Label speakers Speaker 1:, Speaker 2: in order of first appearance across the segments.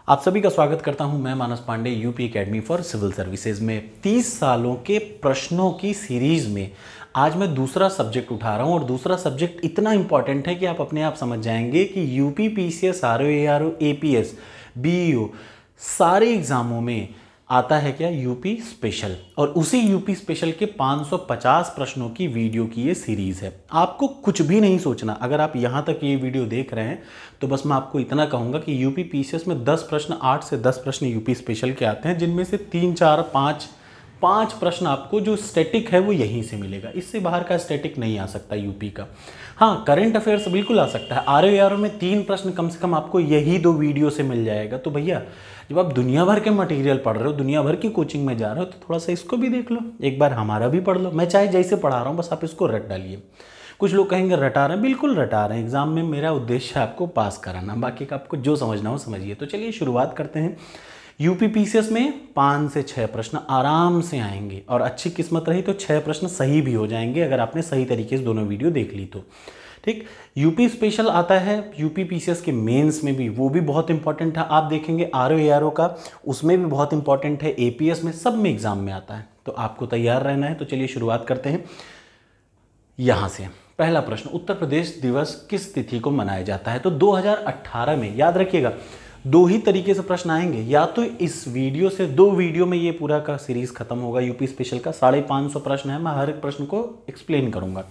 Speaker 1: आप सभी का स्वागत करता हूं मैं Manas Pandey UP academy for civil services में 30 सालों के प्रश्नों की सीरीज में आज मैं दूसरा सब्जेक्ट उठा रहा हूं और दूसरा सब्जेक्ट इतना इंपॉर्टेंट है कि आप अपने आप समझ जाएंगे कि UP PCS RO ARO APS BEO सारे एग्जामों में आता है क्या यूपी स्पेशल। और उसी यूपी स्पेशल के 550 प्रश्नों की वीडियो की ये सीरीज़ है। आपको कुछ भी नहीं सोचना, अगर आप यहाँ तक ये वीडियो देख रहे हैं तो बस मैं आपको इतना कहूँगा कि यूपी पीसीएस में 10 प्रश्न 8 से 10 प्रश्न यूपी स्पेशल के आते हैं, जिनमें से 3 4 5 प्रश्न आपको जो स्टैटिक है वो यहीं से मिलेगा। इससे बाहर का स्टैटिक नहीं आ सकता यूपी का। हाँ, करंट अफेयर्स बिल्कुल आ सकता है। आरओ एआरओ में 3 प्रश्न कम से कम आपको यही 2 वीडियो से मिल जाएगा। तो भैया जब आप दुनिया भर के मटेरियल पढ़ रहे हो, दुनिया भर की कोचिंग में जा रहे हो, तो थोड़ा सा इसको भी देख लो, एक बार हमारा भी पढ़ लो। मैं चाहे जैसे पढ़ा रहा हूँ, बस आप इसको रट डालिए। कुछ लोग कहेंगे रटा रहे हैं, बिल्कुल रटा रहे हैं। एग्जाम में मेरा उद्देश्य है आपको पास कराना, बाकी का आपको जो समझना हो समझिए। तो चलिए शुरुआत करते हैं। यूपी पीसीएस में 5 से 6 प्रश्न आराम से आएंगे और अच्छी किस्मत रही तो 6 प्रश्न सही भी हो जाएंगे, अगर आपने सही तरीके से दोनों वीडियो देख ली तो। ठीक, यूपी स्पेशल आता है यूपी पीसीएस के मेंस में भी, वो भी बहुत इंपॉर्टेंट है। आप देखेंगे आरओ एआरओ का, उसमें भी बहुत इंपॉर्टेंट है। एपीएस में, सब में एग्जाम में आता है, तो आपको तैयार रहना है। तो चलिए शुरुआत करते हैं यहाँ से। पहला प्रश्न, उत्तर प्रदेश दिवस किस तिथि को मनाया जाता है? तो 2018 में। याद रखिएगा 2 ही तरीके से प्रश्न आएंगे, या तो इस वीडियो से 2 वीडियो में ये पूरा का सीरीज खत्म होगा यूपी स्पेशल का। 550 प्रश्न है, मैं हर एक प्रश्न को एक्सप्लेन करूंगा।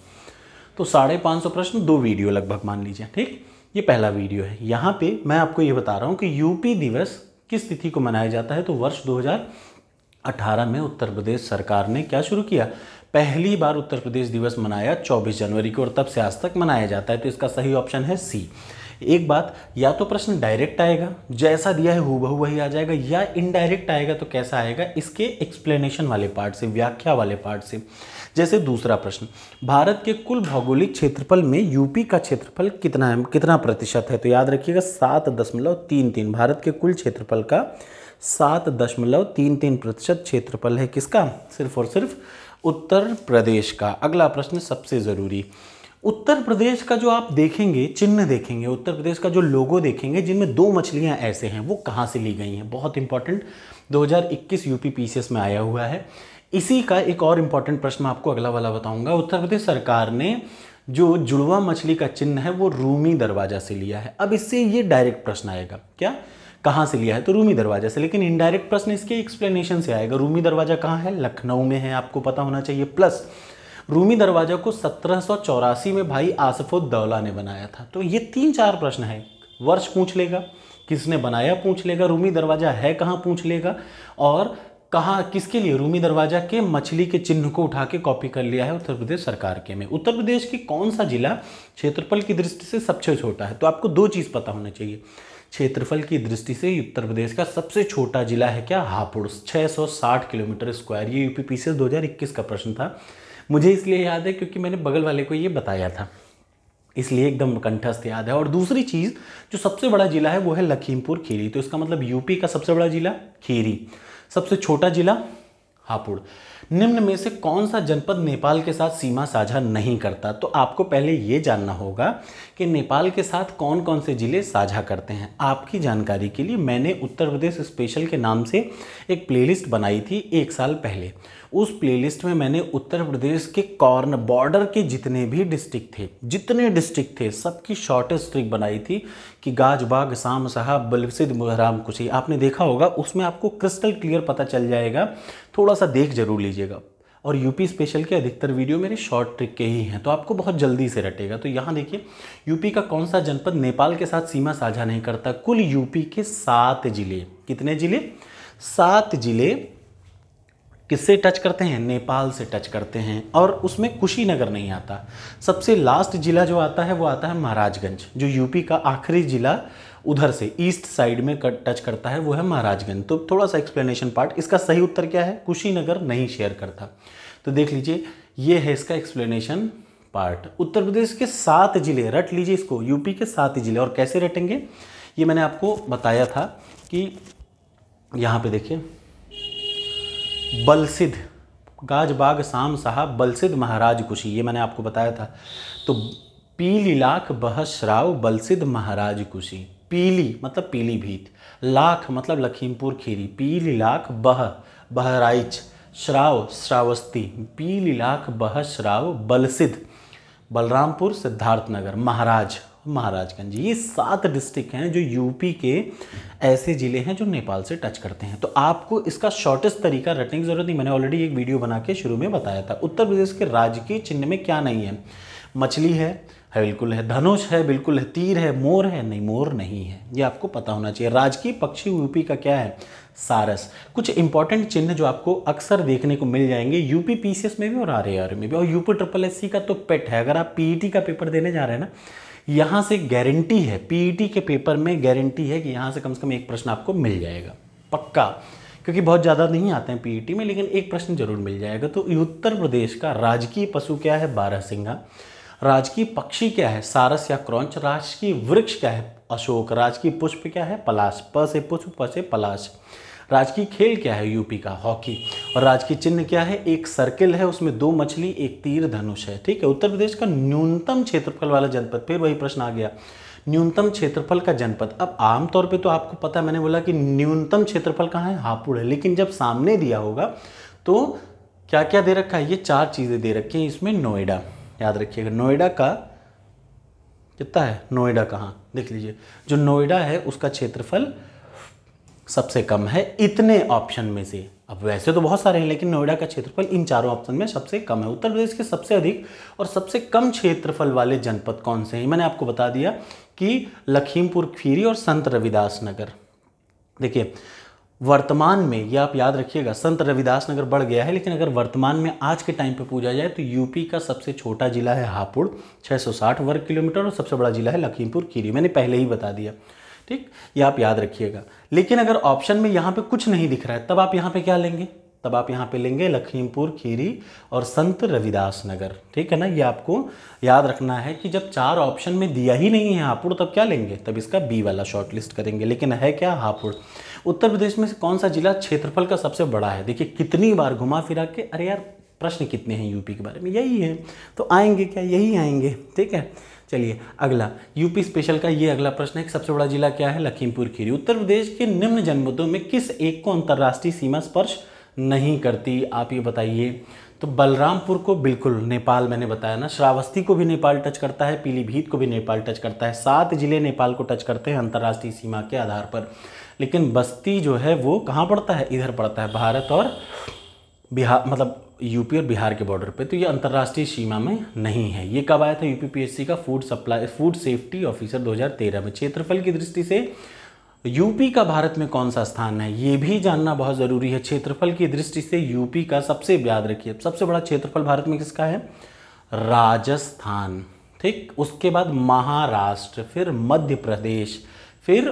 Speaker 1: तो 550 प्रश्न 2 वीडियो लगभग मान लीजिए। ठीक, ये पहला वीडियो है। यहाँ पे मैं आपको ये बता रहा हूँ कि यूपी दिवस किस तिथि को मनाया जाता है। तो वर्ष 2018 में उत्तर प्रदेश सरकार ने क्या शुरू किया, पहली बार उत्तर प्रदेश दिवस मनाया 24 जनवरी को, और तब से आज तक मनाया जाता है। तो इसका सही ऑप्शन है सी। एक बात, या तो प्रश्न डायरेक्ट आएगा, जैसा दिया है हूबहू वही आ जाएगा, या इनडायरेक्ट आएगा तो कैसा आएगा, इसके एक्सप्लेनेशन वाले पार्ट से, व्याख्या वाले पार्ट से। जैसे दूसरा प्रश्न, भारत के कुल भौगोलिक क्षेत्रफल में यूपी का क्षेत्रफल कितना है, कितना प्रतिशत है? तो याद रखिएगा 7.33। भारत के कुल क्षेत्रफल का 7.33% क्षेत्रफल है। किसका? सिर्फ और सिर्फ उत्तर प्रदेश का। अगला प्रश्न सबसे ज़रूरी, उत्तर प्रदेश का जो आप देखेंगे चिन्ह देखेंगे, उत्तर प्रदेश का जो लोगो देखेंगे, जिनमें 2 मछलियां ऐसे हैं, वो कहाँ से ली गई हैं? बहुत इंपॉर्टेंट, 2021 यूपी पीसीएस में आया हुआ है। इसी का एक और इंपॉर्टेंट प्रश्न आपको अगला वाला बताऊंगा। उत्तर प्रदेश सरकार ने जो जुड़वा मछली का चिन्ह है वो रूमी दरवाजा से लिया है। अब इससे ये डायरेक्ट प्रश्न आएगा, क्या, कहाँ से लिया है? तो रूमी दरवाजा से। लेकिन इनडायरेक्ट प्रश्न इसके एक्सप्लेनेशन से आएगा। रूमी दरवाजा कहाँ है? लखनऊ में है, आपको पता होना चाहिए। प्लस रूमी दरवाजा को 1784 में भाई आसफउद्दौला ने बनाया था। तो ये 3-4 प्रश्न है। वर्ष पूछ लेगा, किसने बनाया पूछ लेगा, रूमी दरवाजा है कहाँ पूछ लेगा, और कहाँ, किसके लिए? रूमी दरवाजा के मछली के चिन्ह को उठा के कॉपी कर लिया है उत्तर प्रदेश सरकार के में। उत्तर प्रदेश की कौन सा जिला क्षेत्रफल की दृष्टि से सबसे छोटा है? तो आपको 2 चीज़ पता होना चाहिए। क्षेत्रफल की दृष्टि से उत्तर प्रदेश का सबसे छोटा जिला है क्या? Hapur, 660 kilometre square. ये यूपी पीसीएस 2021 का प्रश्न था। मुझे इसलिए याद है क्योंकि मैंने बगल वाले को ये बताया था, इसलिए एकदम कंठस्थ याद है। और दूसरी चीज़, जो सबसे बड़ा जिला है वो है लखीमपुर खीरी। तो इसका मतलब यूपी का सबसे बड़ा जिला खीरी, सबसे छोटा जिला हापुड़। निम्न में से कौन सा जनपद नेपाल के साथ सीमा साझा नहीं करता? तो आपको पहले ये जानना होगा कि नेपाल के साथ कौन कौन से जिले साझा करते हैं। आपकी जानकारी के लिए मैंने उत्तर प्रदेश स्पेशल के नाम से एक प्लेलिस्ट बनाई थी 1 साल पहले। उस प्लेलिस्ट में मैंने उत्तर प्रदेश के कॉर्नर बॉर्डर के जितने भी डिस्ट्रिक्ट थे, सबकी शॉर्टेस्ट ट्रिक बनाई थी कि गाजबाग, साम साहब, बलसिद, मुहराम कुशी। आपने देखा होगा, उसमें आपको क्रिस्टल क्लियर पता चल जाएगा। थोड़ा सा देख जरूर लीजिएगा। और यूपी स्पेशल के अधिकतर वीडियो मेरे शॉर्ट ट्रिक के ही हैं, तो आपको बहुत जल्दी से रटेगा। तो यहाँ देखिए, यूपी का कौन सा जनपद नेपाल के साथ सीमा साझा नहीं करता? कुल यूपी के 7 जिले। कितने जिले? 7 जिले किससे टच करते हैं? नेपाल से टच करते हैं, और उसमें कुशीनगर नहीं आता। सबसे लास्ट जिला जो आता है वो आता है महाराजगंज, जो यूपी का आखिरी जिला उधर से ईस्ट साइड में टच करता है, वो है महाराजगंज। तो थोड़ा सा एक्सप्लेनेशन पार्ट, इसका सही उत्तर क्या है? कुशीनगर नहीं शेयर करता। तो देख लीजिए, ये है इसका एक्सप्लेनेशन पार्ट। उत्तर प्रदेश के 7 जिले, रट लीजिए इसको, यूपी के 7 जिले। और कैसे रटेंगे ये मैंने आपको बताया था कि यहाँ पे देखिए, बलसिद, गाजबाग, साम साहब, बलसिद, महाराज कुशी, ये मैंने आपको बताया था। तो पीलीलाख, बहश्राव, बलसिद, महाराज कुशी, पीली मतलब पीलीभीत, लाख मतलब लखीमपुर खीरी, पीली लाख बहराइच, श्राव श्रावस्ती, पीली लाख श्राव बलसिद्ध, बलरामपुर सिद्धार्थनगर, महाराजगंज। ये 7 डिस्ट्रिक्ट हैं जो यूपी के ऐसे ज़िले हैं जो नेपाल से टच करते हैं। तो आपको इसका शॉर्टेस्ट तरीका रटने की ज़रूरत नहीं, मैंने ऑलरेडी एक वीडियो बना के शुरू में बताया था। उत्तर प्रदेश के राजकीय चिन्ह में क्या नहीं है? मछली है बिल्कुल है, धनुष है बिल्कुल है, तीर है, मोर है नहीं, मोर नहीं है, ये आपको पता होना चाहिए। राजकीय पक्षी यूपी का क्या है? सारस। कुछ इंपॉर्टेंट चिन्ह जो आपको अक्सर देखने को मिल जाएंगे यूपी पीसीएस में भी और आरएआर में भी, और यूपी SSS का तो पेट है। अगर आप पीईटी का पेपर देने जा रहे हैं ना, यहाँ से गारंटी है, पीईटी के पेपर में गारंटी है कि यहाँ से कम एक प्रश्न आपको मिल जाएगा पक्का, क्योंकि बहुत ज़्यादा नहीं आते हैं पीईटी में, लेकिन एक प्रश्न जरूर मिल जाएगा। तो उत्तर प्रदेश का राजकीय पशु क्या है? बारहसिंगा। राजकीय पक्षी क्या है? सारस या क्रौंच। राजकीय वृक्ष क्या है? अशोक। राजकीय पुष्प क्या है? पलाश। प से पुष्प, प से पलाश। राजकीय खेल क्या है यूपी का? हॉकी। और राजकीय चिन्ह क्या है? एक सर्किल है, उसमें 2 मछली, एक तीर धनुष है। ठीक है। उत्तर प्रदेश का न्यूनतम क्षेत्रफल वाला जनपद, फिर वही प्रश्न आ गया, न्यूनतम क्षेत्रफल का जनपद। अब आमतौर पे तो आपको पता है, मैंने बोला कि न्यूनतम क्षेत्रफल कहाँ है? हापुड़ है, लेकिन जब सामने दिया होगा तो क्या क्या दे रखा है? ये 4 चीज़ें दे रखी हैं इसमें। नोएडा, याद रखिएगा, नोएडा का कितना है? नोएडा कहाँ देख लीजिए, जो नोएडा है उसका क्षेत्रफल सबसे कम है इतने ऑप्शन में से। अब वैसे तो बहुत सारे हैं, लेकिन नोएडा का क्षेत्रफल इन चारों ऑप्शन में सबसे कम है। उत्तर प्रदेश के सबसे अधिक और सबसे कम क्षेत्रफल वाले जनपद कौन से हैं? मैंने आपको बता दिया कि लखीमपुर खीरी और संत रविदास नगर। देखिए वर्तमान में, ये आप याद रखिएगा, संत रविदास नगर बढ़ गया है, लेकिन अगर वर्तमान में आज के टाइम पे पूछा जाए तो यूपी का सबसे छोटा जिला है हापुड़, 660 वर्ग किलोमीटर, और सबसे बड़ा जिला है लखीमपुर खीरी। मैंने पहले ही बता दिया, ठीक, ये आप याद रखिएगा। लेकिन अगर ऑप्शन में यहाँ पे कुछ नहीं दिख रहा है, तब आप यहाँ पे क्या लेंगे? तब आप यहाँ पे लेंगे लखीमपुर खीरी और संत रविदास नगर। ठीक है ना, ये आपको याद रखना है कि जब 4 ऑप्शन में दिया ही नहीं है हापुड़, तब क्या लेंगे? तब इसका बी वाला शॉर्ट लिस्ट करेंगे। लेकिन है क्या? हापुड़। उत्तर प्रदेश में से कौन सा जिला क्षेत्रफल का सबसे बड़ा है? देखिए कितनी बार घुमा फिरा के, अरे यार प्रश्न कितने हैं यूपी के बारे में, यही है, तो आएंगे क्या? यही आएंगे। ठीक है, चलिए अगला यूपी स्पेशल का ये अगला प्रश्न है कि सबसे बड़ा जिला क्या है? लखीमपुर खीरी। उत्तर प्रदेश के निम्न जनपदों में किस एक को अंतर्राष्ट्रीय सीमा स्पर्श नहीं करती? आप ये बताइए। तो बलरामपुर को बिल्कुल नेपाल, मैंने बताया ना, श्रावस्ती को भी नेपाल टच करता है, पीलीभीत को भी नेपाल टच करता है। 7 जिले नेपाल को टच करते हैं अंतर्राष्ट्रीय सीमा के आधार पर, लेकिन बस्ती जो है वो कहाँ पड़ता है? इधर पड़ता है, भारत और बिहार, मतलब यूपी और बिहार के बॉर्डर पे, तो ये अंतर्राष्ट्रीय सीमा में नहीं है। ये कब आया था? यूपीपीएससी का फूड सेफ्टी ऑफिसर 2013 में। क्षेत्रफल की दृष्टि से यूपी का भारत में कौन सा स्थान है? ये भी जानना बहुत ज़रूरी है। क्षेत्रफल की दृष्टि से यूपी का सबसे, याद रखिए, सबसे बड़ा क्षेत्रफल भारत में किसका है? राजस्थान। ठीक, उसके बाद महाराष्ट्र, फिर मध्य प्रदेश, फिर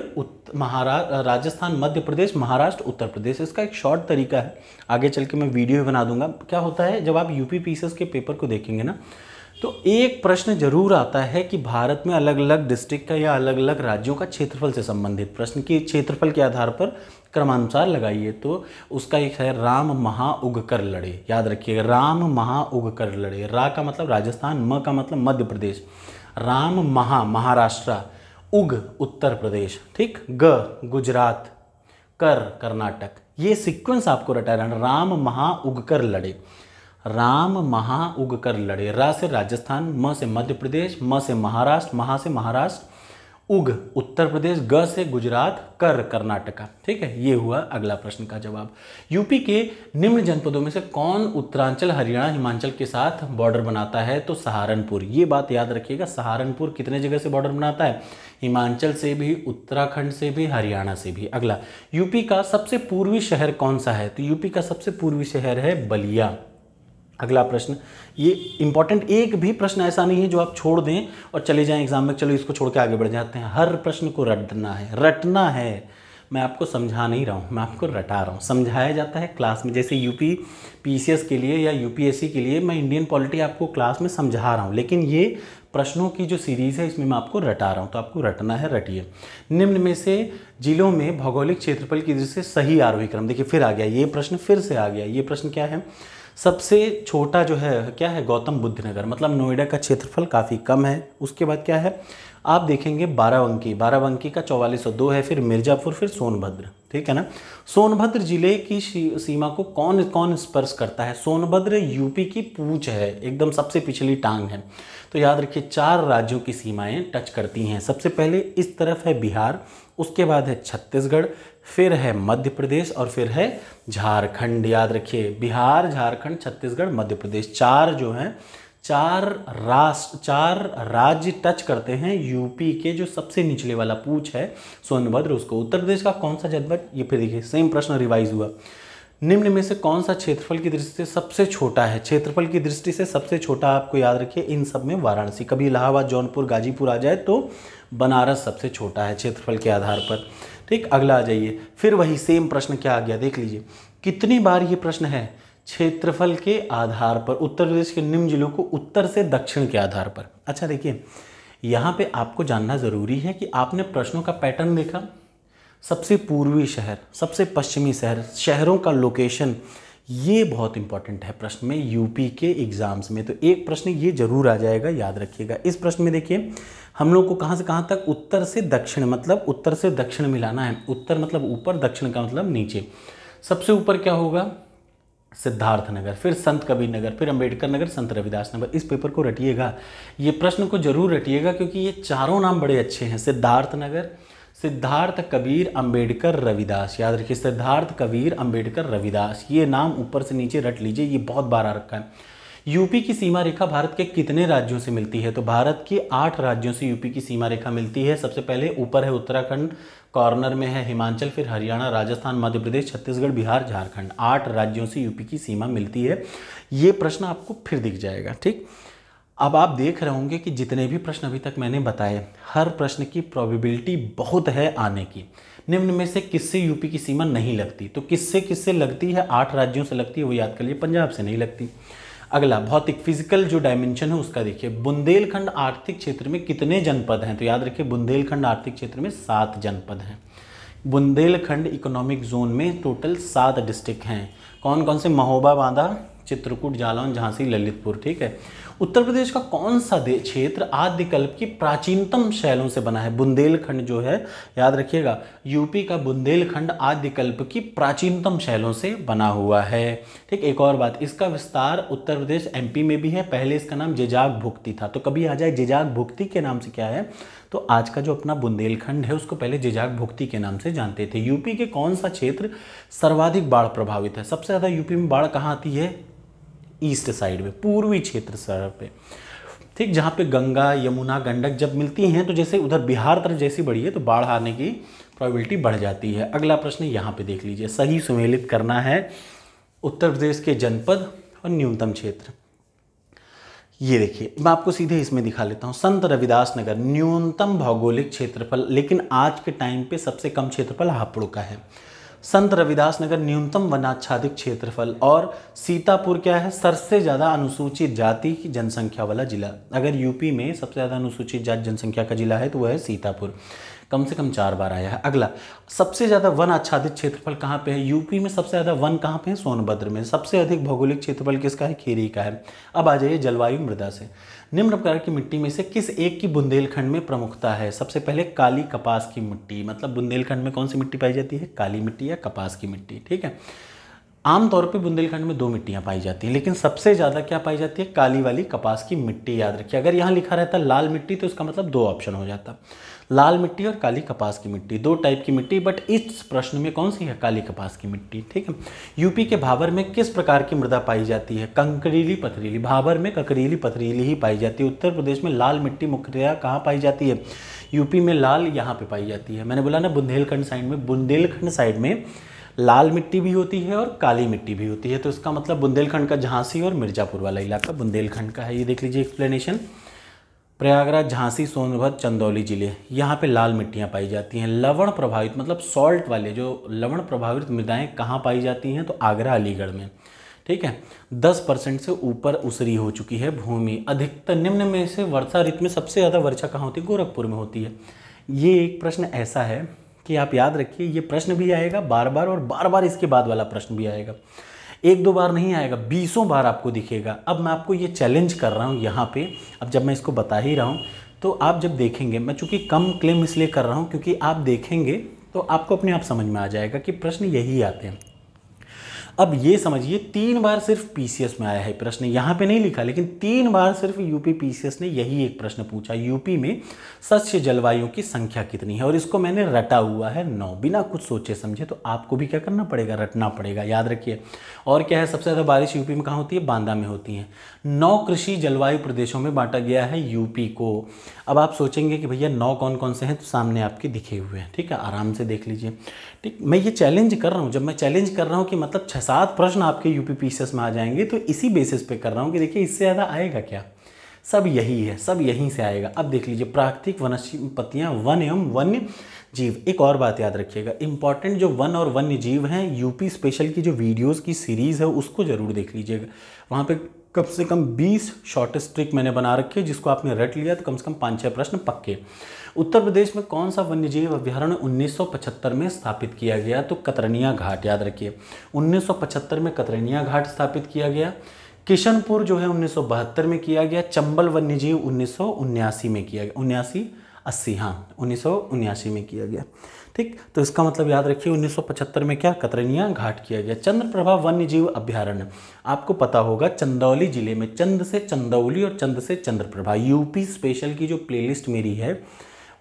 Speaker 1: राजस्थान, मध्य प्रदेश, महाराष्ट्र, उत्तर प्रदेश। इसका एक शॉर्ट तरीका है, आगे चल के मैं वीडियो बना दूंगा। क्या होता है जब आप यूपी पीसीएस के पेपर को देखेंगे ना, तो एक प्रश्न जरूर आता है कि भारत में अलग अलग डिस्ट्रिक्ट का या अलग अलग राज्यों का क्षेत्रफल से संबंधित प्रश्न की क्षेत्रफल के आधार पर क्रमानुसार लगाइए। तो उसका एक है राम महा उग कर लड़े, याद रखिएगा, राम महा उग कर लड़े। रा का मतलब राजस्थान, म का मतलब मध्य प्रदेश, राम महा महाराष्ट्र, उग उत्तर प्रदेश, ठीक, ग गुजरात, कर कर्नाटक। ये सीक्वेंस आपको रटा रहना, राम महा उग कर लड़े, राम महा उग कर लड़े। रा से राजस्थान, म से मध्य प्रदेश, म से महाराष्ट्र, महा से महाराष्ट्र, उग उत्तर प्रदेश, ग से गुजरात, कर कर्नाटका। ठीक है, ये हुआ अगला प्रश्न का जवाब। यूपी के निम्न जनपदों में से कौन उत्तरांचल, हरियाणा, हिमाचल के साथ बॉर्डर बनाता है? तो सहारनपुर। ये बात याद रखिएगा, सहारनपुर कितने जगह से बॉर्डर बनाता है? हिमाचल से भी, उत्तराखंड से भी, हरियाणा से भी। अगला, यूपी का सबसे पूर्वी शहर कौन सा है? तो यूपी का सबसे पूर्वी शहर है बलिया। अगला प्रश्न, ये इंपॉर्टेंट, एक भी प्रश्न ऐसा नहीं है जो आप छोड़ दें और चले जाएं एग्जाम में, चलो इसको छोड़ के आगे बढ़ जाते हैं। हर प्रश्न को रटना है, रटना है। मैं आपको समझा नहीं रहा हूँ, मैं आपको रटा रहा हूँ। समझाया जाता है क्लास में, जैसे यूपी पीसीएस के लिए या यूपीएससी के लिए मैं इंडियन पॉलिटी आपको क्लास में समझा रहा हूँ, लेकिन ये प्रश्नों की जो सीरीज़ है इसमें मैं आपको रटा रहा हूँ, तो आपको रटना है, रटिए। निम्न में से जिलों में भौगोलिक क्षेत्रफल की दृष्टि से सही आरोही क्रम, देखिए फिर आ गया ये प्रश्न, फिर से आ गया ये प्रश्न। क्या है? सबसे छोटा जो है क्या है? गौतम बुद्ध नगर, मतलब नोएडा का क्षेत्रफल काफ़ी कम है। उसके बाद क्या है? आप देखेंगे बाराबंकी का 4402 है, फिर मिर्ज़ापुर, फिर सोनभद्र, ठीक है ना। सोनभद्र जिले की सीमा को कौन कौन स्पर्श करता है? सोनभद्र यूपी की पूंछ है, एकदम सबसे पिछली टांग है। तो याद रखिए 4 राज्यों की सीमाएं टच करती हैं। सबसे पहले इस तरफ है बिहार, उसके बाद है छत्तीसगढ़, फिर है मध्य प्रदेश और फिर है झारखंड। याद रखिए बिहार, झारखंड, छत्तीसगढ़, मध्य प्रदेश, 4 जो हैं 4 राज्य टच करते हैं यूपी के जो सबसे निचले वाला पूंछ है सोनभद्र उसको। उत्तर प्रदेश का कौन सा जनपद? ये फिर देखिए सेम प्रश्न रिवाइज हुआ। निम्न में से कौन सा क्षेत्रफल की दृष्टि से सबसे छोटा है? क्षेत्रफल की दृष्टि से सबसे छोटा आपको याद रखिए इन सब में वाराणसी। कभी इलाहाबाद, जौनपुर, गाजीपुर आ जाए तो बनारस सबसे छोटा है क्षेत्रफल के आधार पर। ठीक, अगला आ जाइए। फिर वही सेम प्रश्न क्या आ गया देख लीजिए। कितनी बार ये प्रश्न है? क्षेत्रफल के आधार पर उत्तर प्रदेश के निम्न जिलों को उत्तर से दक्षिण के आधार पर। अच्छा देखिए, यहाँ पे आपको जानना ज़रूरी है कि आपने प्रश्नों का पैटर्न देखा। सबसे पूर्वी शहर, सबसे पश्चिमी शहर, शहरों का लोकेशन, ये बहुत इंपॉर्टेंट है प्रश्न में यूपी के एग्जाम्स में। तो एक प्रश्न ये जरूर आ जाएगा, याद रखिएगा। इस प्रश्न में देखिए हम लोग को कहाँ से कहाँ तक? उत्तर से दक्षिण, मतलब उत्तर से दक्षिण मिलाना है। उत्तर मतलब ऊपर, दक्षिण का मतलब नीचे। सबसे ऊपर क्या होगा? सिद्धार्थ नगर, फिर संत कबीर नगर, फिर अंबेडकर नगर, संत रविदास नगर। इस पेपर को रटिएगा, ये प्रश्न को जरूर रटिएगा क्योंकि ये चारों नाम बड़े अच्छे हैं। सिद्धार्थ नगर, सिद्धार्थ, कबीर, अंबेडकर, रविदास। याद रखिए सिद्धार्थ, कबीर, अंबेडकर, रविदास, ये नाम ऊपर से नीचे रट लीजिए, ये बहुत बार आ रखा है। यूपी की सीमा रेखा भारत के कितने राज्यों से मिलती है? तो भारत के 8 राज्यों से यूपी की सीमा रेखा मिलती है। सबसे पहले ऊपर है उत्तराखंड, कॉर्नर में है हिमाचल, फिर हरियाणा, राजस्थान, मध्य प्रदेश, छत्तीसगढ़, बिहार, झारखंड। 8 राज्यों से यूपी की सीमा मिलती है। ये प्रश्न आपको फिर दिख जाएगा। ठीक, अब आप देख रहे होंगे कि जितने भी प्रश्न अभी तक मैंने बताए, हर प्रश्न की प्रोबेबिलिटी बहुत है आने की। निम्न में से किससे यूपी की सीमा नहीं लगती? तो किससे किससे लगती है? 8 राज्यों से लगती है, वो याद कर लिए। पंजाब से नहीं लगती। अगला भौतिक फिजिकल जो डायमेंशन है उसका देखिए। बुंदेलखंड आर्थिक क्षेत्र में कितने जनपद हैं? तो याद रखिए बुंदेलखंड आर्थिक क्षेत्र में 7 जनपद हैं। बुंदेलखंड इकोनॉमिक जोन में टोटल 7 डिस्ट्रिक्ट हैं। कौन कौन से? महोबा, बांदा, चित्रकूट, जालौन, झांसी, ललितपुर। ठीक है। उत्तर प्रदेश का कौन सा क्षेत्र आद्यकल्प की प्राचीनतम शैलों से बना है? बुंदेलखंड जो है, याद रखिएगा, यूपी का बुंदेलखंड आद्यकल्प की प्राचीनतम शैलों से बना हुआ है। ठीक, एक और बात, इसका विस्तार उत्तर प्रदेश एमपी में भी है। पहले इसका नाम जेजाग भुक्ती था। तो कभी आ जाए जेजाग भुक्ती के नाम से क्या है, तो आज का जो अपना बुंदेलखंड है उसको पहले जेजाग भुक्ती के नाम से जानते थे। यूपी के कौन सा क्षेत्र सर्वाधिक बाढ़ प्रभावित है? सबसे ज़्यादा यूपी में बाढ़ कहाँ आती है? ईस्ट साइड में, पूर्वी क्षेत्र सर पे। ठीक, जहाँ पे गंगा, यमुना, गंडक जब मिलती हैं तो जैसे उधर बिहार तरफ जैसी बढ़ी है तो बाढ़ आने की प्रोबेबिलिटी बढ़ जाती है। अगला प्रश्न यहाँ पे देख लीजिए, सही सुमेलित करना है उत्तर प्रदेश के जनपद और न्यूनतम क्षेत्र। ये देखिए मैं आपको सीधे इसमें दिखा लेता हूँ। संत रविदास नगर न्यूनतम भौगोलिक क्षेत्रफल, लेकिन आज के टाइम पे सबसे कम क्षेत्रफल हापुड़ का है। संत रविदास नगर न्यूनतम वनाच्छादित क्षेत्रफल, और सीतापुर क्या है? सबसे ज़्यादा अनुसूचित जाति की जनसंख्या वाला जिला। अगर यूपी में सबसे ज़्यादा अनुसूचित जाति जनसंख्या का जिला है तो वह है सीतापुर, कम से कम 4 बार आया है। अगला, सबसे ज़्यादा वन आच्छादित क्षेत्रफल कहाँ पे है? यूपी में सबसे ज़्यादा वन कहाँ पे है? सोनभद्र में। सबसे अधिक भौगोलिक क्षेत्रफल किसका है? खीरी का है। अब आ जाइए जलवायु मृदा से। निम्न प्रकार की मिट्टी में से किस एक की बुंदेलखंड में प्रमुखता है? सबसे पहले काली कपास की मिट्टी, मतलब बुंदेलखंड में कौन सी मिट्टी पाई जाती है? काली मिट्टी या कपास की मिट्टी। ठीक है। आमतौर पे बुंदेलखंड में 2 मिट्टियाँ पाई जाती हैं, लेकिन सबसे ज़्यादा क्या पाई जाती है? काली वाली कपास की मिट्टी। याद रखिए, अगर यहाँ लिखा रहता लाल मिट्टी तो इसका मतलब 2 ऑप्शन हो जाता, लाल मिट्टी और काली कपास की मिट्टी, 2 टाइप की मिट्टी। बट इस प्रश्न में कौन सी है? काली कपास की मिट्टी। ठीक है। यूपी के भाबर में किस प्रकार की मृदा पाई जाती है? कंकरीली पथरीली। भाबर में कंकरीली पथरीली ही पाई जाती है। उत्तर प्रदेश में लाल मिट्टी मुख्यतः कहाँ पाई जाती है? यूपी में लाल यहाँ पे पाई जाती है। मैंने बोला ना बुंदेलखंड साइड में, बुंदेलखंड साइड में लाल मिट्टी भी होती है और काली मिट्टी भी होती है। तो इसका मतलब बुंदेलखंड का झांसी और मिर्ज़ापुर वाला इलाका बुंदेलखंड का है। ये देख लीजिए एक्सप्लेनेशन। प्रयागराज, झांसी, सोनभद्र, चंदौली जिले, यहाँ पे लाल मिट्टियाँ पाई जाती हैं। लवण प्रभावित मतलब सॉल्ट वाले जो लवण प्रभावित मृदाएँ कहाँ पाई जाती हैं? तो आगरा, अलीगढ़ में। ठीक है। 10% से ऊपर उसरी हो चुकी है भूमि। अधिकतर निम्न में से वर्षा ऋतु में सबसे ज़्यादा वर्षा कहाँ होती है? गोरखपुर में होती है। ये एक प्रश्न ऐसा है कि आप याद रखिए, ये प्रश्न भी आएगा बार बार और बार बार इसके बाद वाला प्रश्न भी आएगा। 1-2 बार नहीं आएगा, 20 बार आपको दिखेगा। अब मैं आपको ये चैलेंज कर रहा हूँ यहाँ पे, अब जब मैं इसको बता ही रहा हूँ तो आप जब देखेंगे, मैं चूँकि कम क्लेम इसलिए कर रहा हूँ क्योंकि आप देखेंगे तो आपको अपने आप समझ में आ जाएगा कि प्रश्न यही आते हैं। अब ये समझिए 3 बार सिर्फ पीसीएस में आया है प्रश्न, यहाँ पे नहीं लिखा लेकिन 3 बार सिर्फ यूपी पीसीएस ने यही एक प्रश्न पूछा, यूपी में सस्य जलवायु की संख्या कितनी है, और इसको मैंने रटा हुआ है 9, बिना कुछ सोचे समझे। तो आपको भी क्या करना पड़ेगा, रटना पड़ेगा, याद रखिए। और क्या है, सबसे ज़्यादा बारिश यूपी में कहाँ होती है, बांदा में होती है। 9 कृषि जलवायु प्रदेशों में बांटा गया है यूपी को। अब आप सोचेंगे कि भैया 9 कौन कौन से हैं, तो सामने आपके दिखे हुए हैं, ठीक है, आराम से देख लीजिए। ठीक, मैं ये चैलेंज कर रहा हूँ, जब मैं चैलेंज कर रहा हूँ कि मतलब 6-7 प्रश्न आपके यूपी पीसीएस में आ जाएंगे, तो इसी बेसिस पे कर रहा हूँ कि देखिए इससे ज़्यादा आएगा क्या, सब यही है, सब यहीं से आएगा। अब देख लीजिए, प्राकृतिक वनस्पतियाँ, वन एवं वन्य जीव। एक और बात याद रखिएगा, इंपॉर्टेंट जो वन और वन्य जीव हैं, यूपी स्पेशल की जो वीडियोस की सीरीज़ है उसको ज़रूर देख लीजिएगा। वहाँ पे कम से कम 20 शॉर्टेस्ट ट्रिक मैंने बना रखी है, जिसको आपने रट लिया तो कम से कम 5-6 प्रश्न पक्के। उत्तर प्रदेश में कौन सा वन्यजीव अभ्यारण्य 1975 में स्थापित किया गया, तो कतरनिया घाट, याद रखिए 1975 में कतरनिया घाट स्थापित किया गया। किशनपुर जो है 1972 में किया गया। चंबल वन्यजीव 1979 में किया गया, 1979 में किया गया। ठीक, तो इसका मतलब याद रखिए 1975 में क्या, कतरनिया घाट किया गया। चंद्रप्रभा वन्यजीव अभ्यारण्य, आपको पता होगा चंदौली जिले में, चंद से चंदौली और चंद से चंद्रप्रभा। यूपी स्पेशल की जो प्लेलिस्ट मेरी है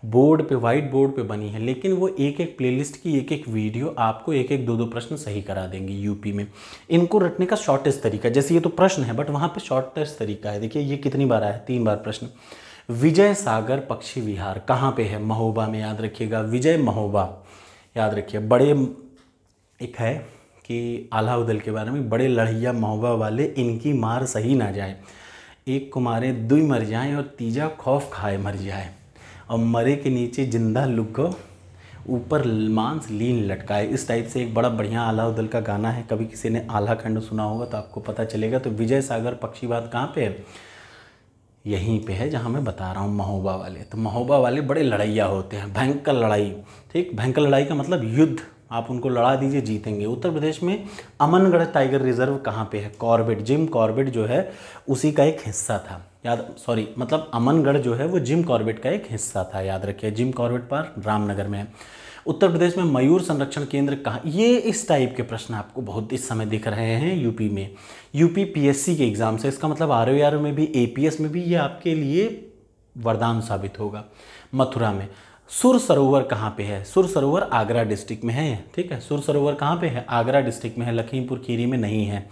Speaker 1: बोर्ड पे, वाइट बोर्ड पे बनी है, लेकिन वो एक एक प्लेलिस्ट की एक एक वीडियो आपको एक एक 2-2 प्रश्न सही करा देंगे यूपी में। इनको रटने का शॉर्टेस्ट तरीका, जैसे ये तो प्रश्न है बट वहाँ पे शॉर्टेस्ट तरीका है। देखिए ये कितनी बार आया, 3 बार प्रश्न। विजय सागर पक्षी विहार कहाँ पे है, महोबा में, याद रखिएगा, विजय महोबा, याद रखिए। बड़े एक है कि आला उदल के बारे में, बड़े लड़ैया महोबा वाले, इनकी मार सही ना जाए, एक को मारे दुई मर जाए और तीजा खौफ खाए मर जाए, और मरे के नीचे जिंदा लुको ऊपर मांस लीन लटकाए। इस टाइप से एक बड़ा बढ़िया आला उदल का गाना है, कभी किसी ने आला खंड सुना होगा तो आपको पता चलेगा। तो विजय सागर पक्षी बात कहाँ पे है, यहीं पे है जहाँ मैं बता रहा हूँ, महोबा वाले। तो महोबा वाले बड़े लड़ैया होते हैं, भयंकर लड़ाई। ठीक, भयंकर लड़ाई का मतलब युद्ध, आप उनको लड़ा दीजिए जीतेंगे। उत्तर प्रदेश में अमनगढ़ टाइगर रिजर्व कहाँ पे है, कॉर्बेट, जिम कॉर्बेट जो है उसी का एक हिस्सा था, मतलब अमनगढ़ जो है वो जिम कॉर्बेट का एक हिस्सा था, याद रखिए। जिम कॉर्बेट पार्क रामनगर में है। उत्तर प्रदेश में मयूर संरक्षण केंद्र कहाँ, ये इस टाइप के प्रश्न आपको बहुत इस समय दिख रहे हैं यूपी में, यूपी पीएससी के एग्जाम से। इसका मतलब आरओआर में भी, एपीएस में भी ये आपके लिए वरदान साबित होगा। मथुरा में सुर सरोवर कहाँ पे है, सुर सरोवर आगरा डिस्ट्रिक्ट में है। ठीक है, सुर सरोवर कहाँ पे है, आगरा डिस्ट्रिक्ट में है, लखीमपुर खीरी में नहीं है।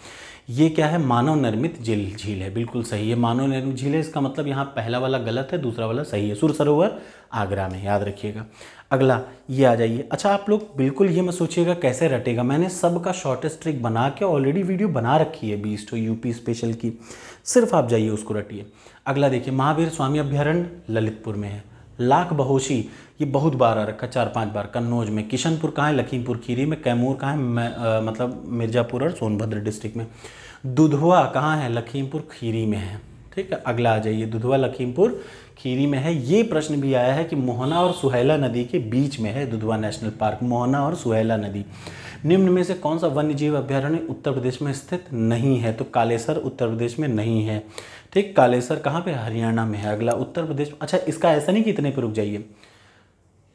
Speaker 1: ये क्या है, मानव निर्मित झील है, बिल्कुल सही है, मानव निर्मित झील है। इसका मतलब यहाँ पहला वाला गलत है, दूसरा वाला सही है। सुर सरोवर आगरा में, याद रखिएगा। अगला ये आ जाइए। अच्छा, आप लोग बिल्कुल ये मत सोचिएगा कैसे रटेगा, मैंने सबका शॉर्टेस्ट ट्रिक बना के ऑलरेडी वीडियो बना रखी है 20 तो यूपी स्पेशल की, सिर्फ आप जाइए उसको रटिए। अगला देखिए, महावीर स्वामी अभ्यारण्य ललितपुर में है। लाख बहोशी, ये बहुत बार आ रखा, 4-5 बार, कन्नौज में। किशनपुर कहाँ है, लखीमपुर खीरी में। कैमूर कहाँ है, मतलब मिर्ज़ापुर और सोनभद्र डिस्ट्रिक्ट में। दुधवा कहाँ है, लखीमपुर खीरी में है। ठीक है, अगला आ जाइए, दुधवा लखीमपुर खीरी में है। ये प्रश्न भी आया है कि मोहना और सुहेला नदी के बीच में है दुधवा नेशनल पार्क, मोहना और सुहेला नदी। निम्न में से कौन सा वन्यजीव अभ्यारण्य उत्तर प्रदेश में स्थित नहीं है, तो कालेसर उत्तर प्रदेश में नहीं है। ठीक, कालेसर कहाँ पे, हरियाणा में है। अगला उत्तर प्रदेश, अच्छा इसका ऐसा नहीं कि इतने पे रुक जाइए,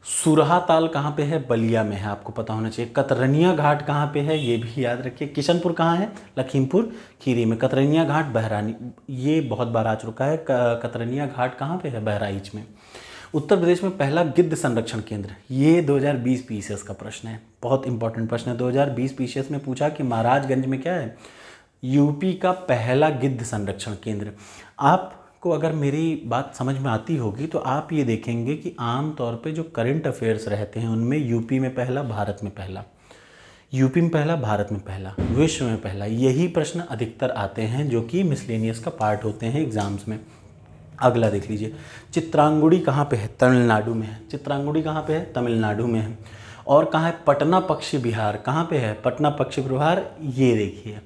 Speaker 1: सुरहा ताल कहाँ पे है, बलिया में है, आपको पता होना चाहिए। कतरनिया घाट कहाँ पे है, ये भी याद रखिए। किशनपुर कहाँ है, लखीमपुर खीरी में। कतरनिया घाट बहरानी, ये बहुत बार आ चुका है। कतरनिया घाट कहाँ पे है, बहराइच में। उत्तर प्रदेश में पहला गिद्ध संरक्षण केंद्र, ये 2020 पीसीएस का प्रश्न है, बहुत इंपॉर्टेंट प्रश्न है। 2020 पीसीएस में पूछा कि महाराजगंज में क्या है, यूपी का पहला गिद्ध संरक्षण केंद्र। आपको अगर मेरी बात समझ में आती होगी तो आप ये देखेंगे कि आम तौर पे जो करंट अफेयर्स रहते हैं उनमें यूपी में पहला, भारत में पहला, यूपी में पहला, भारत में पहला, विश्व में पहला, यही प्रश्न अधिकतर आते हैं जो कि मिसलेनियस का पार्ट होते हैं एग्जाम्स में। अगला देख लीजिए, चित्रांगुड़ी कहाँ पे है, तमिलनाडु में है। चित्रांगुड़ी कहाँ पे है, तमिलनाडु में है। और कहाँ है, पटना पक्षी विहार कहाँ पे है, पटना पक्षी विहार, ये देखिए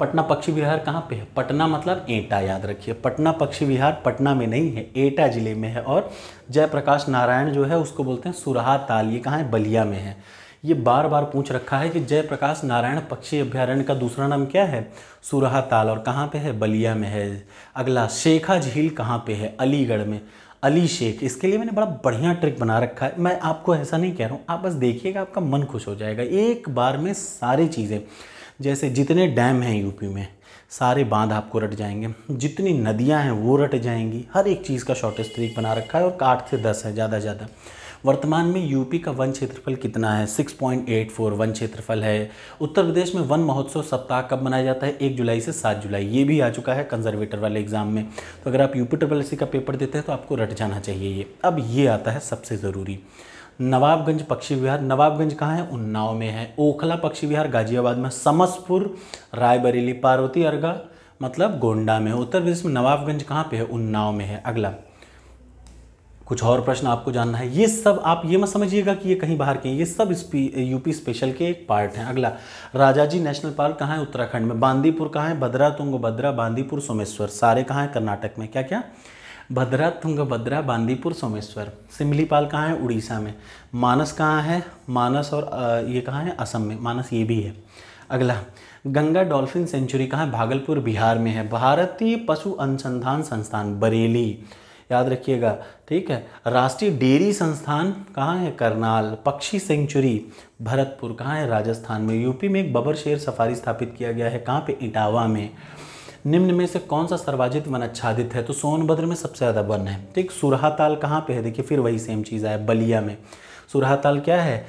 Speaker 1: पटना पक्षी विहार कहाँ पे है, पटना मतलब एटा, याद रखिए। पटना पक्षी विहार पटना में नहीं है, एटा जिले में है। और जयप्रकाश नारायण जो है उसको बोलते हैं सुरहा ताल, ये कहाँ है, बलिया में है। ये बार बार पूछ रखा है कि जयप्रकाश नारायण पक्षी अभ्यारण्य का दूसरा नाम क्या है, सुरहा ताल, और कहाँ पे है, बलिया में है। अगला, शेखा झील कहाँ पे है, अलीगढ़ में। अली शेख, इसके लिए मैंने बड़ा बढ़िया ट्रिक बना रखा है। मैं आपको ऐसा नहीं कह रहा हूँ, आप बस देखिएगा, आपका मन खुश हो जाएगा। एक बार में सारी चीज़ें, जैसे जितने डैम हैं यूपी में सारे बांध आपको रट जाएंगे, जितनी नदियां हैं वो रट जाएंगी, हर एक चीज़ का शॉर्टेस्ट ट्रिक बना रखा है और 8 से 10 है ज़्यादा ज़्यादा। वर्तमान में यूपी का वन क्षेत्रफल कितना है? 6.84 वन क्षेत्रफल है। उत्तर प्रदेश में वन महोत्सव सप्ताह कब मनाया जाता है? 1 जुलाई से 7 जुलाई। ये भी आ चुका है कंजर्वेटर वाले एग्जाम में, तो अगर आप यूपी ट्रिपल का पेपर देते हैं तो आपको रट जाना चाहिए ये। अब ये आता है सबसे ज़रूरी, नवाबगंज पक्षी विहार। नवाबगंज कहाँ है? उन्नाव में है। ओखला पक्षी विहार गाजियाबाद में। समसपुर रायबरेली। पार्वती अर्गा मतलब गोंडा में है। उत्तर प्रदेश में नवाबगंज कहाँ पे है? उन्नाव में है। अगला कुछ और प्रश्न आपको जानना है, ये सब आप ये मत समझिएगा कि ये कहीं बाहर के, ये सब यूपी स्पेशल के एक पार्ट हैं। अगला, राजाजी नेशनल पार्क कहाँ है? उत्तराखंड में। बांदीपुर कहाँ है? भद्रा, तुंगभद्रा, बांदीपुर, सोमेश्वर, सारे कहाँ है? कर्नाटक में। क्या क्या? भद्रा, तुंगभद्रा, बांदीपुर, सोमेश्वर। सिमलीपाल कहाँ है? उड़ीसा में। मानस कहाँ है? मानस और ये कहाँ है? असम में। मानस ये भी है। अगला, गंगा डॉल्फिन सेंचुरी कहाँ है? भागलपुर बिहार में है। भारतीय पशु अनुसंधान संस्थान बरेली, याद रखिएगा, ठीक है। राष्ट्रीय डेयरी संस्थान कहाँ है? करनाल। पक्षी सेंचुरी भरतपुर कहाँ है? राजस्थान में। यूपी में एक बबर शेर सफारी स्थापित किया गया है, कहाँ पे? इटावा में। निम्न में से कौन सा सर्वाधिक वन आच्छादित है? तो सोनभद्र में सबसे ज़्यादा वन है, ठीक। सुरहाताल कहाँ पे है? देखिए फिर वही सेम चीज़ है, बलिया में। सुरहाताल क्या है?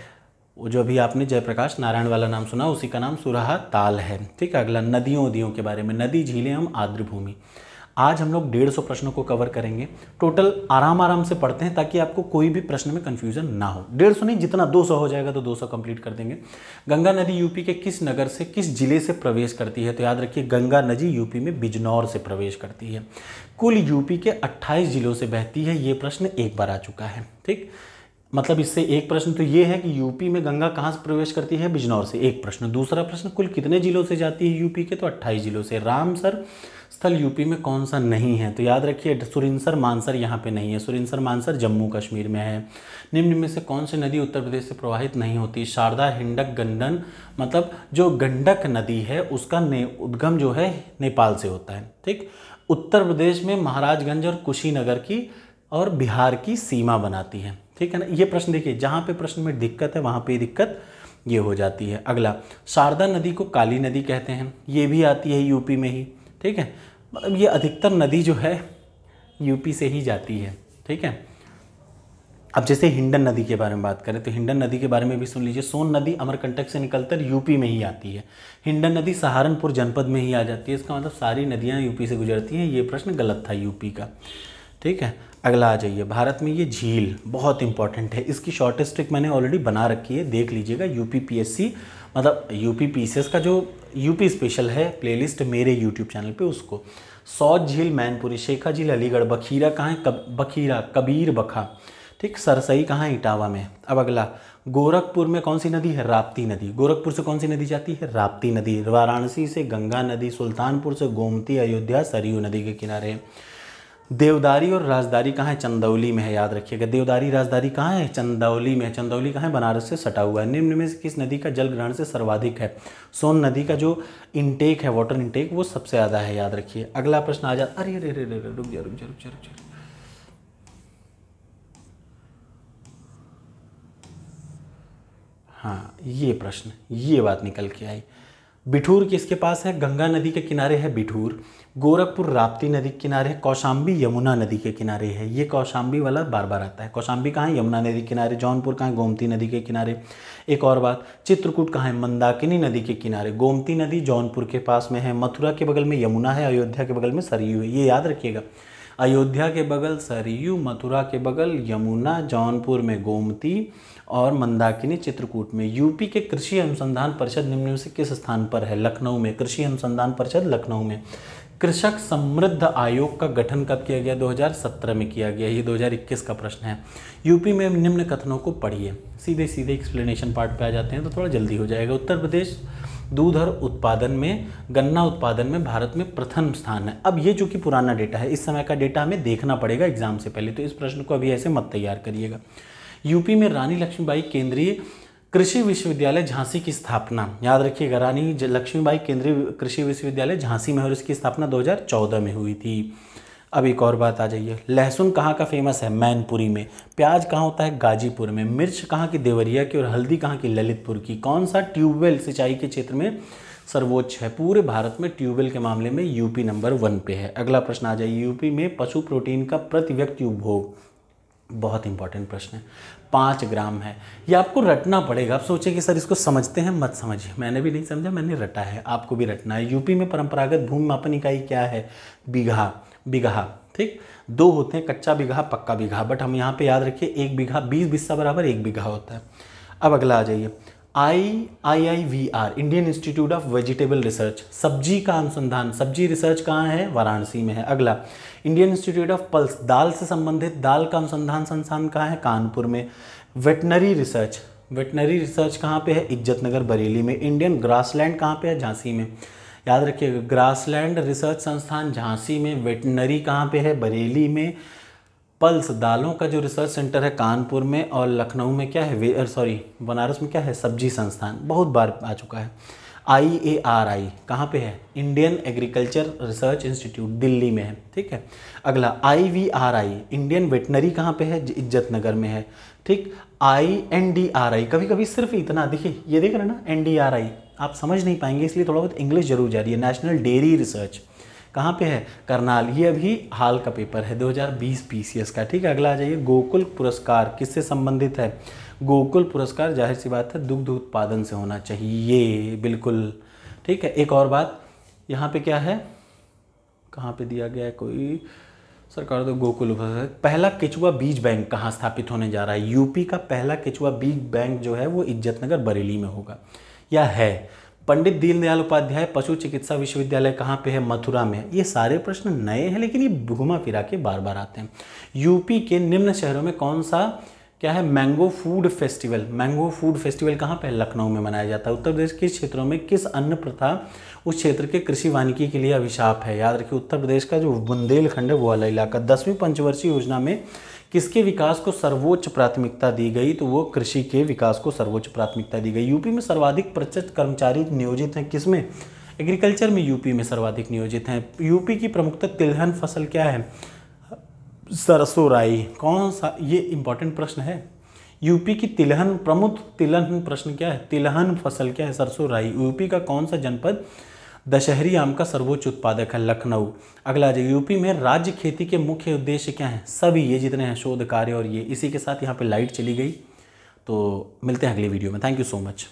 Speaker 1: वो जो अभी आपने जयप्रकाश नारायण वाला नाम सुना, उसी का नाम सुरहाताल है, ठीक है। अगला, नदियों नदियों के बारे में। नदी, झीलें एवं आर्द्र भूमि। आज हम लोग 150 प्रश्नों को कवर करेंगे टोटल। आराम से पढ़ते हैं ताकि आपको कोई भी प्रश्न में कंफ्यूजन ना हो। 150 नहीं, जितना 200 हो जाएगा तो 200 कंप्लीट कर देंगे। गंगा नदी यूपी के किस नगर से, किस जिले से प्रवेश करती है? तो याद रखिए, गंगा नदी यूपी में बिजनौर से प्रवेश करती है। कुल यूपी के 28 जिलों से बहती है। ये प्रश्न एक बार आ चुका है, ठीक। मतलब इससे एक प्रश्न तो ये है कि यूपी में गंगा कहाँ से प्रवेश करती है? बिजनौर से, एक प्रश्न। दूसरा प्रश्न, कुल कितने जिलों से जाती है यूपी के? तो 28 जिलों से। रामसर स्थल यूपी में कौन सा नहीं है? तो याद रखिए, सुरिनसर मानसर यहाँ पे नहीं है। सुरिनसर मानसर जम्मू कश्मीर में है। निम्न में से कौन सी नदी उत्तर प्रदेश से प्रवाहित नहीं होती? शारदा, हिंडक, गंडक, मतलब जो गंडक नदी है उसका उद्गम जो है नेपाल से होता है, ठीक। उत्तर प्रदेश में महाराजगंज और कुशीनगर की और बिहार की सीमा बनाती है, ठीक है ना। ये प्रश्न देखिए, जहाँ पे प्रश्न में दिक्कत है वहाँ पे दिक्कत ये हो जाती है। अगला, शारदा नदी को काली नदी कहते हैं, ये भी आती है यूपी में ही, ठीक है। मतलब ये अधिकतर नदी जो है यूपी से ही जाती है, ठीक है। अब जैसे हिंडन नदी के बारे में बात करें तो हिंडन नदी के बारे में भी सुन लीजिए। सोन नदी अमरकंटक से निकलकर यूपी में ही आती है। हिंडन नदी सहारनपुर जनपद में ही आ जाती है। इसका मतलब सारी नदियाँ यूपी से गुजरती हैं। ये प्रश्न गलत था यूपी का, ठीक है। अगला आ जाइए, भारत में ये झील बहुत इंपॉर्टेंट है। इसकी शॉर्टेस्ट ट्रिक मैंने ऑलरेडी बना रखी है, देख लीजिएगा। यूपीपीएससी मतलब यूपीपीसीएस का जो यूपी स्पेशल है प्लेलिस्ट मेरे यूट्यूब चैनल पे, उसको। सौत झील मैनपुरी, शेखा झील अलीगढ़, बखीरा कहाँ है? बखीरा, कबीर बखा, ठीक। सरसई कहाँ है? इटावा में। अब अगला, गोरखपुर में कौन सी नदी है? राप्ती नदी। गोरखपुर से कौन सी नदी जाती है? राप्ती नदी। वाराणसी से गंगा नदी, सुल्तानपुर से गोमती, अयोध्या सरयू नदी के किनारे। देवदारी और राजदारी कहाँ है? चंदौली में है, याद रखिएगा। देवदारी राजदारी कहाँ है? चंदौली में। चंदौली कहाँ है? बनारस से सटा हुआ है। निम्न में से किस नदी का जल ग्रहण से सर्वाधिक है? सोन नदी का जो इनटेक है, वाटर इनटेक, वो सबसे ज़्यादा है, याद रखिए। अगला प्रश्न आ जाता, अरे अरे अरे अरे, रुक जा। हाँ, ये प्रश्न, ये बात निकल के आई। बिठूर किसके पास है? गंगा नदी के किनारे है बिठूर। गोरखपुर राप्ती नदी के किनारे है। कौशाम्बी यमुना नदी के किनारे है। ये कौशाम्बी वाला बार बार आता है। कौशाम्बी कहाँ है? यमुना नदी के किनारे। जौनपुर कहाँ है? गोमती नदी के किनारे। एक और बात, चित्रकूट कहाँ है? मंदाकिनी नदी के किनारे। गोमती नदी जौनपुर के पास में है। मथुरा के बगल में यमुना है। अयोध्या के बगल में सरयू है। ये याद रखिएगा, अयोध्या के बगल सरयू, मथुरा के बगल यमुना, जौनपुर में गोमती और मंदाकिनी चित्रकूट में। यूपी के कृषि अनुसंधान परिषद निम्न में से किस स्थान पर है? लखनऊ में। कृषि अनुसंधान परिषद लखनऊ में। कृषक समृद्ध आयोग का गठन कब किया गया? 2017 में किया गया। ये 2021 का प्रश्न है। यूपी में निम्न कथनों को पढ़िए। सीधे सीधे एक्सप्लेनेशन पार्ट पे आ जाते हैं तो थोड़ा जल्दी हो जाएगा। उत्तर प्रदेश दूध और उत्पादन में, गन्ना उत्पादन में भारत में प्रथम स्थान है। अब ये जो कि पुराना डेटा है, इस समय का डेटा हमें देखना पड़ेगा एग्जाम से पहले, तो इस प्रश्न को अभी ऐसे मत तैयार करिएगा। यूपी में रानी लक्ष्मीबाई केंद्रीय कृषि विश्वविद्यालय झांसी की स्थापना, याद रखिएगा, रानी लक्ष्मीबाई केंद्रीय कृषि विश्वविद्यालय झांसी में, और इसकी स्थापना 2014 में हुई थी। अब एक और बात आ जाइए, लहसुन कहाँ का फेमस है? मैनपुरी में। प्याज कहाँ होता है? गाजीपुर में। मिर्च कहाँ की? देवरिया की। और हल्दी कहाँ की? ललितपुर की। कौन सा ट्यूबवेल सिंचाई के क्षेत्र में सर्वोच्च है? पूरे भारत में ट्यूबवेल के मामले में यूपी नंबर 1 पे है। अगला प्रश्न आ जाइए, यूपी में पशु प्रोटीन का प्रति व्यक्ति उपभोग, बहुत इंपॉर्टेंट प्रश्न है, 5 ग्राम है। ये आपको रटना पड़ेगा। आप सोचें कि सर इसको समझते हैं, मत समझिए, मैंने भी नहीं समझा, मैंने रटा है, आपको भी रटना है। यूपी में परंपरागत भूमि मापन इकाई क्या है? बीघा। बीघा, ठीक। 2 होते हैं, कच्चा बीघा, पक्का बीघा, बट हम यहाँ पे याद रखिए 1 बीघा 20 बिस्सा बराबर 1 बीघा होता है। अब अगला आ जाइए, IIVR, Indian institute of vegetable research, सब्जी का अनुसंधान, सब्जी रिसर्च कहाँ है? वाराणसी में है। अगला, इंडियन इंस्टीट्यूट ऑफ पल्स, दाल से संबंधित दाल का अनुसंधान संस्थान कहाँ है? कानपुर में। वेटनरी रिसर्च, वेटनरी रिसर्च कहाँ पे है? इज्जतनगर बरेली में। इंडियन ग्रासलैंड कहाँ पे है? झांसी में। याद रखिएगा, ग्रासलैंड रिसर्च संस्थान झांसी में, वेटनरी कहाँ पे है? बरेली में। पल्स दालों का जो रिसर्च सेंटर है कानपुर में, और लखनऊ में क्या है? बनारस में क्या है? सब्जी संस्थान, बहुत बार आ चुका है। IARI कहाँ पे है? Indian agriculture research institute, Delhi में है, ठीक है। अगला IVRI, इंडियन वेटनरी कहाँ पे है? इज्जतनगर में है, ठीक। INDRI, कभी कभी सिर्फ इतना, देखिए ये देख रहे हैं ना, NDRI आप समझ नहीं पाएंगे, इसलिए थोड़ा बहुत इंग्लिश जरूर जा रही है। नेशनल डेयरी रिसर्च कहाँ पे है? करनाल। ये अभी हाल का पेपर है 2020 PCS का, ठीक है। अगला आ जाइए, गोकुल पुरस्कार किससे संबंधित है? गोकुल पुरस्कार जाहिर सी बात है दुग्ध उत्पादन से होना चाहिए, बिल्कुल, ठीक है। एक और बात यहाँ पे क्या है, कहाँ पे दिया गया है, कोई सरकार तो गोकुल पहला केचुआ बीज बैंक कहाँ स्थापित होने जा रहा है? यूपी का पहला केचुआ बीज बैंक जो है वो इज्जतनगर बरेली में होगा या है। पंडित दीनदयाल उपाध्याय पशु चिकित्सा विश्वविद्यालय कहाँ पे है? मथुरा में। ये सारे प्रश्न नए हैं, लेकिन ये घुमा फिरा के बार बार आते हैं। यूपी के निम्न शहरों में कौन सा क्या है? Mango food festival. Mango food festival कहाँ पे? लखनऊ में मनाया जाता है। उत्तर प्रदेश के क्षेत्रों में किस अन्न प्रथा उस क्षेत्र के कृषि वानिकी के लिए अभिशाप है? याद रखिए, उत्तर प्रदेश का जो बुंदेलखंड है वो वाला इलाका। 10वीं पंचवर्षीय योजना में किसके विकास को सर्वोच्च प्राथमिकता दी गई? तो वो कृषि के विकास को सर्वोच्च प्राथमिकता दी गई। यूपी में सर्वाधिक प्रतिशत कर्मचारी नियोजित हैं किसमें? एग्रीकल्चर में यूपी में सर्वाधिक नियोजित हैं। यूपी की प्रमुखतः तिलहन फसल क्या है? सरसों राई। कौन सा? ये इंपॉर्टेंट प्रश्न है। यूपी की प्रमुख तिलहन प्रश्न क्या है? तिलहन फसल क्या है? सरसों राई। यूपी का कौन सा जनपद दशहरी आम का सर्वोच्च उत्पादक है? लखनऊ। अगला जो यूपी में राज्य खेती के मुख्य उद्देश्य क्या हैं? सभी ये जितने हैं, शोध कार्य और ये। इसी के साथ यहाँ पे लाइट चली गई, तो मिलते हैं अगली वीडियो में। Thank you so much.